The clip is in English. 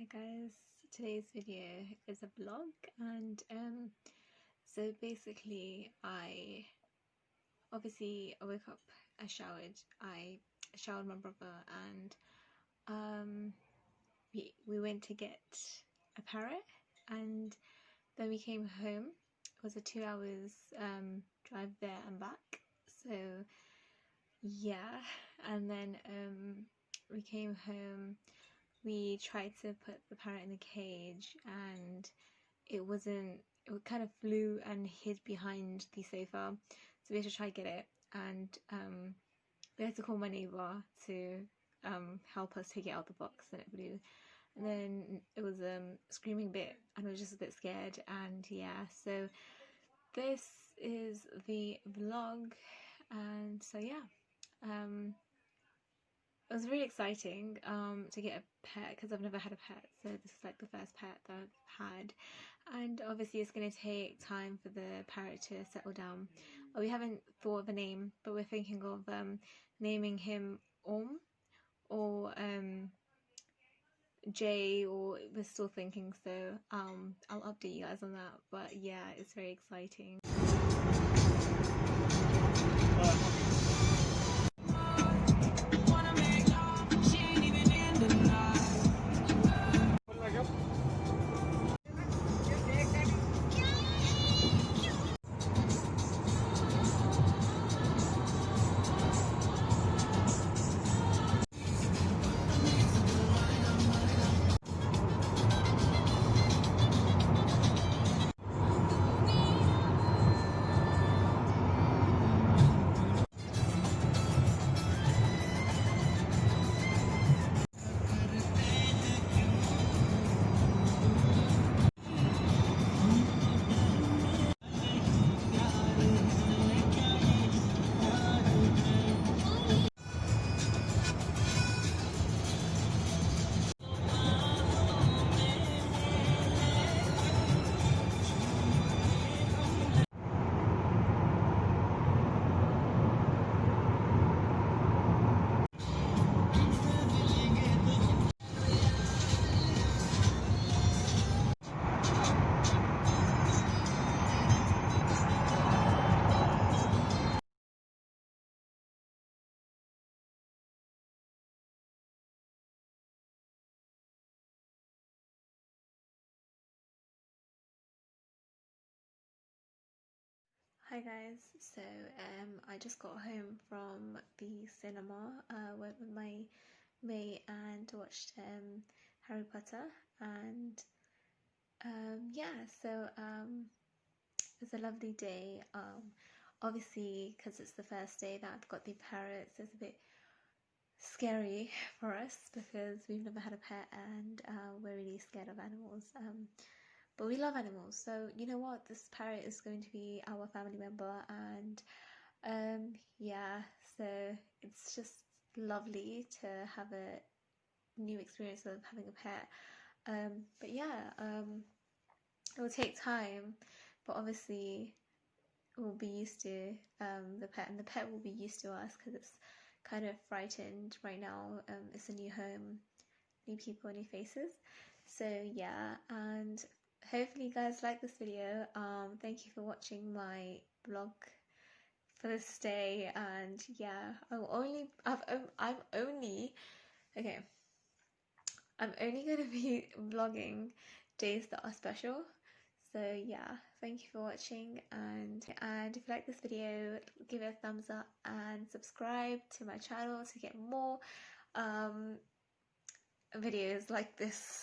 Hi guys, today's video is a vlog, and so basically I woke up, I showered my brother, and we went to get a parrot, and then we came home. It was a 2 hours drive there and back, so yeah. And then we came home. We tried to put the parrot in the cage, and it kind of flew and hid behind the sofa, so we had to try to get it, and we had to call my neighbor to help us take it out the box, and it flew. And then it was screaming a bit, and I was just a bit scared. And yeah, so this is the vlog. And so yeah, it was really exciting to get a pet, because I've never had a pet, so this is like the first pet that I've had. And obviously it's going to take time for the parrot to settle down. We haven't thought of a name, but we're thinking of naming him or Jay, or we're still thinking, so I'll update you guys on that. But yeah, it's very exciting. Hi guys, so I just got home from the cinema. Went with my mate and watched Harry Potter, and yeah, so it was a lovely day. Obviously, because it's the first day that I've got the parrots, it's a bit scary for us because we've never had a pet, and we're really scared of animals. But we love animals, so you know what? This parrot is going to be our family member, and yeah, so it's just lovely to have a new experience of having a pet. But yeah, it will take time, but obviously we'll be used to the pet, and the pet will be used to us, because it's kind of frightened right now. It's a new home, new people, new faces. So yeah, and hopefully you guys like this video. Thank you for watching my vlog for this day, and yeah, I'm only going to be vlogging days that are special. So yeah, thank you for watching, and if you like this video, give it a thumbs up and subscribe to my channel to get more videos like this.